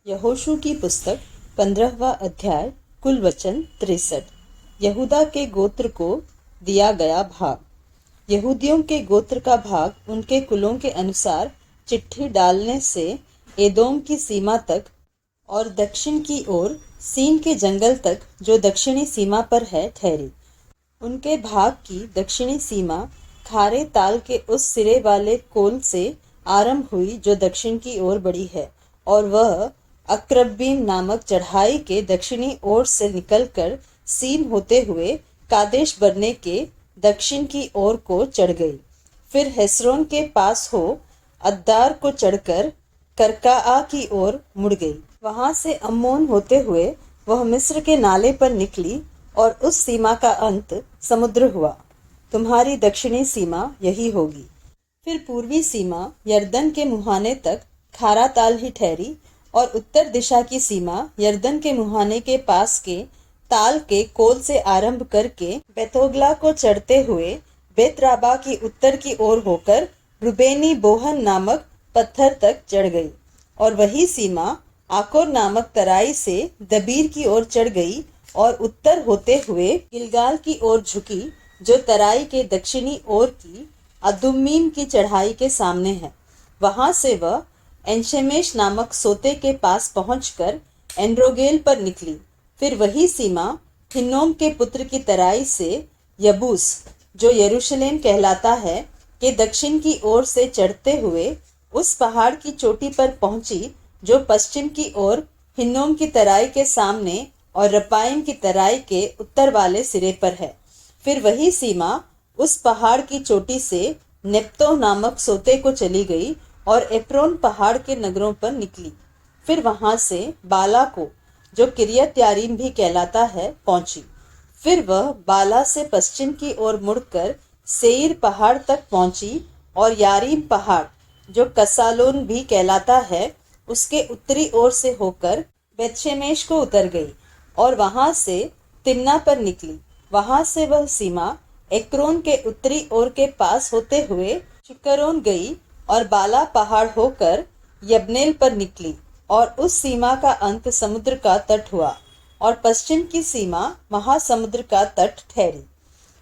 यहोशू की पुस्तक 15वां अध्याय। कुल वचन 63। यहूदा के गोत्र को दिया गया भाग। यहूदियों के गोत्र का भाग उनके कुलों के अनुसार चिट्ठी डालने से एदोम की सीमा तक और दक्षिण की ओर सीन के जंगल तक जो दक्षिणी सीमा पर है ठहरी। उनके भाग की दक्षिणी सीमा खारे ताल के उस सिरे वाले कोल से आरंभ हुई जो दक्षिण की ओर बढ़ी है, और वह अक्रब्बीम नामक चढ़ाई के दक्षिणी ओर से निकलकर सीन होते हुए कादेश बरने के दक्षिण की ओर को चढ़ गई। फिर हेस्रोन के पास हो अद्दार को चढ़कर करकाआ की ओर मुड़ गई। वहां से अम्मोन होते हुए वह मिस्र के नाले पर निकली और उस सीमा का अंत समुद्र हुआ। तुम्हारी दक्षिणी सीमा यही होगी। फिर पूर्वी सीमा यरदन के मुहाने तक खारा ताल ही ठहरी, और उत्तर दिशा की सीमा यरदन के मुहाने के पास के ताल के कोल से आरंभ करके बेतोगला को चढ़ते हुए बेतराबा की उत्तर की ओर होकर रुबेनी बोहन नामक पत्थर तक चढ़ गई, और वही सीमा आकोर नामक तराई से दबीर की ओर चढ़ गई और उत्तर होते हुए गिलगाल की ओर झुकी, जो तराई के दक्षिणी ओर की अदुम्मीम की चढ़ाई के सामने है। वहां से वह एनशेमेश नामक सोते के पास पहुंचकर एंड्रोगेल पर निकली। फिर वही सीमा हिन्नोम के पुत्र की तराई से यबूस, जो यरूशलेम कहलाता है, के दक्षिण की ओर से चढ़ते हुए उस पहाड़ की चोटी पर पहुंची जो पश्चिम की ओर हिन्नोम की तराई के सामने और रपाइम की तराई के उत्तर वाले सिरे पर है। फिर वही सीमा उस पहाड़ की चोटी से नेप्तो नामक सोते को चली गई और एप्रोन पहाड़ के नगरों पर निकली। फिर वहां से बाला को, जो किरियत यारीम भी कहलाता है, पहुंची। फिर वह बाला से पश्चिम की ओर मुड़कर सेईर पहाड़ तक पहुंची, और यारीम पहाड़, जो कसालोन भी कहलाता है, उसके उत्तरी ओर से होकर बेतशेमेश को उतर गई और वहां से तिम्ना पर निकली। वहां से वह सीमा एक्रोन के उत्तरी ओर के पास होते हुए चिकरोन गई और बाला पहाड़ होकर यब्नेल पर निकली, और उस सीमा का अंत समुद्र का तट हुआ, और पश्चिम की सीमा महासमुद्र का तट ठहरी।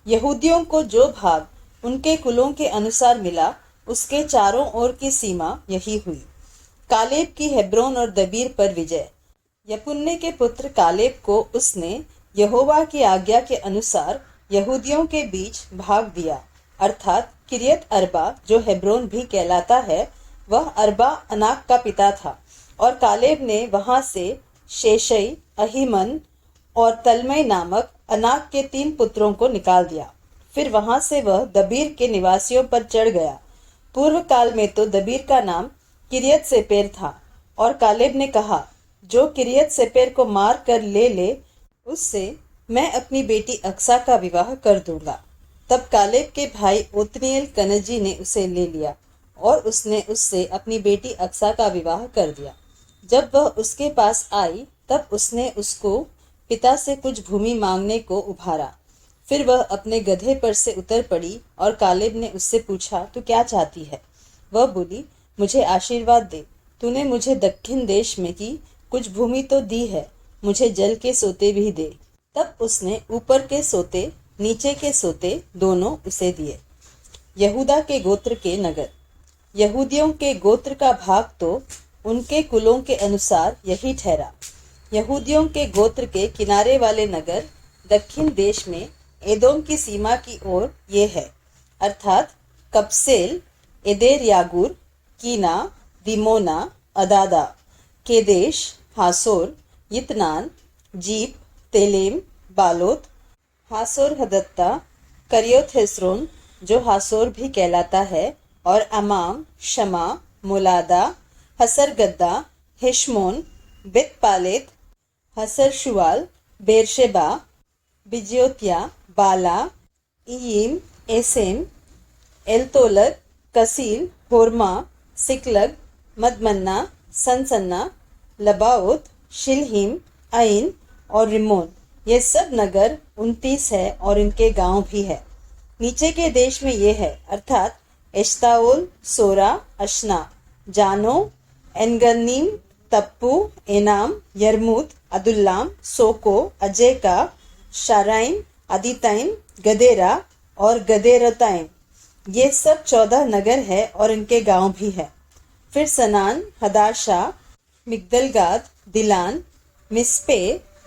यहूदियों को जो भाग उनके कुलों के अनुसार मिला, उसके चारों ओर की सीमा यही हुई। कालेब की हेब्रोन और दबीर पर विजय। यपुन्ने के पुत्र कालेब को उसने यहोवा की आज्ञा के अनुसार यहूदियों के बीच भाग दिया, अर्थात किरियत अरबा, जो हेब्रोन भी कहलाता है। वह अरबा अनाक का पिता था, और कालेब ने वहां से शेशई, अहीमन और तलमई नामक अनाक के 3 पुत्रों को निकाल दिया। फिर वहां से वह दबीर के निवासियों पर चढ़ गया। पूर्व काल में तो दबीर का नाम किरियत सेपेर था, और कालेब ने कहा, जो किरियत सेपेर को मार कर ले उससे मैं अपनी बेटी अक्सा का विवाह कर दूंगा। तब कालेब के भाई ओत्निएल कनजी ने उसे ले लिया, और उसने उससे अपनी बेटी अक्सा का विवाह कर दिया। जब वह उसके पास आई, तब उसने उसको पिता से कुछ भूमि मांगने को उभारा। फिर वह अपने गधे पर से उतर पड़ी, और कालेब ने उससे पूछा, तू क्या चाहती है? वह बोली, मुझे आशीर्वाद दे। तूने मुझे दक्षिण देश में की कुछ भूमि तो दी है, मुझे जल के सोते भी दे। तब उसने ऊपर के सोते नीचे के सोते दोनों उसे दिए। यहूदा के गोत्र के नगर। यहूदियों के गोत्र का भाग तो उनके कुलों के अनुसार यही ठहरा। यहूदियों के गोत्र के किनारे वाले नगर दक्षिण देश में एदोम की सीमा की ओर ये है, अर्थात कपसेल, एदेर यागूर, कीना, दिमोना, अदादा, केदेश, हासोर, यितनान, जीप, तेलेम, बालोत, हासोर हदत्ता, करियोत हेस्रोन, जो हासोर भी कहलाता है, और अमाम, शमा, मोलादा, हसर गद्दा, हेशमोन, बेत पालेत, हसर शुआल, बेरशेबा, बिज्योतिया, बाला, ईयिम, एसेम, एलतोलद, कसील, होरमा, सिकलग, मदमन्ना, सनसन्ना, लबाओत, शिलहिम, आइन और रिमोन, ये सब नगर 29 है, और इनके गांव भी है। नीचे के देश में ये है, अर्थात एश्ताओल, सोरा, अशना, जानो, एनगन्नीम, तप्पू, एनाम, यरमूत, अदुल्लाम, सोको, अजेका, शाराइन, अदिताइन, गदेरा और गदेरताइन, ये सब 14 नगर है और इनके गांव भी है। फिर सनान, हदाशा, मिग्दलगाद, दिलान, मिस्पे,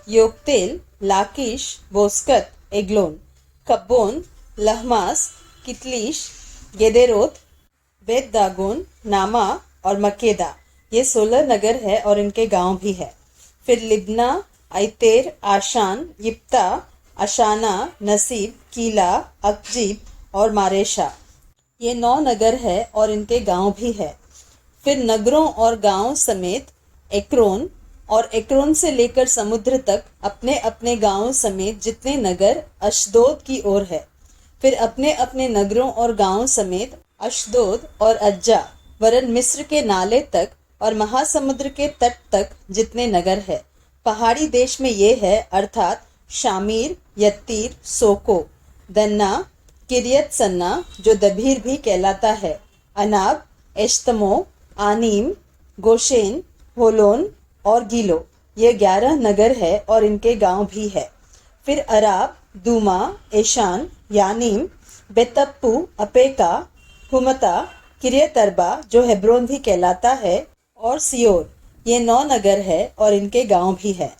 योक्तेल, लाकिश, बोस्कत, एग्लोन, कब्बोन, लहमास, कितलीश, गेदेरोत, बेत दागोन, नामा और मकेदा, ये 16 नगर है और इनके गांव भी है। फिर लिब्ना, आइतेर, आशान, यिप्ता, अशाना, नसीब, कीला, अकजीब और मारेशा, ये 9 नगर है और इनके गांव भी है। फिर नगरों और गांव समेत एक्रोन और एक्रोन से लेकर समुद्र तक अपने अपने गांवों समेत जितने नगर अशदोद की ओर है। फिर अपने अपने नगरों और गांवों समेत अशदोद और अज्जा वरन मिस्र के नाले तक और महासमुद्र के तट तक जितने नगर है। पहाड़ी देश में ये है अर्थात शामीर, यत्तीर, सोको, दन्ना, किरियत सन्ना जो दबीर भी कहलाता है, अनाब, एश्तमो, आनीम, गोशेन, होलोन और गीलो, ये 11 नगर है और इनके गांव भी है। फिर अराब, दूमा, एशान, यानीम, बेतप्पू, अपेका, हुमता, किरियत अरबा जो हेब्रोन भी कहलाता है और सियोर, ये 9 नगर है और इनके गांव भी है।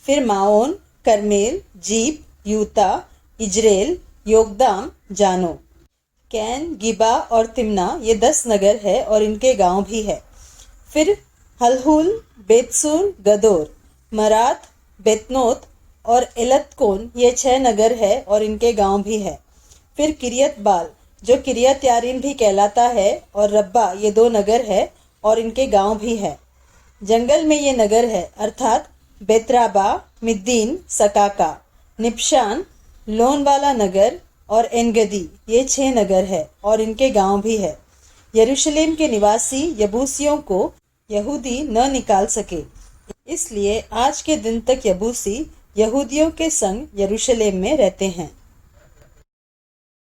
फिर माओन, करमेल, जीप, यूता, इजरेल, योगदाम, जानो, कैन, गिबा और तिमना, ये 10 नगर है और इनके गांव भी है। फिर हलहुल, बेतसूर, गदोर, मरात, बेतनोत और एलतकोन, ये 6 नगर है और इनके गांव भी है। फिर किरियत बाल जो किरियत यारीम भी कहलाता है और रब्बा, ये 2 नगर है और इनके गांव भी है। जंगल में ये नगर है अर्थात बेतराबा, मिद्दीन, सकाका, निप्शान, लोन वाला नगर और एनगदी, ये 6 नगर है और इनके गांव भी है। यरूशलेम के निवासी यबूसियों को यहूदी न निकाल सके, इसलिए आज के दिन तक यबूसी यहूदियों के संग यरूशलेम में रहते हैं।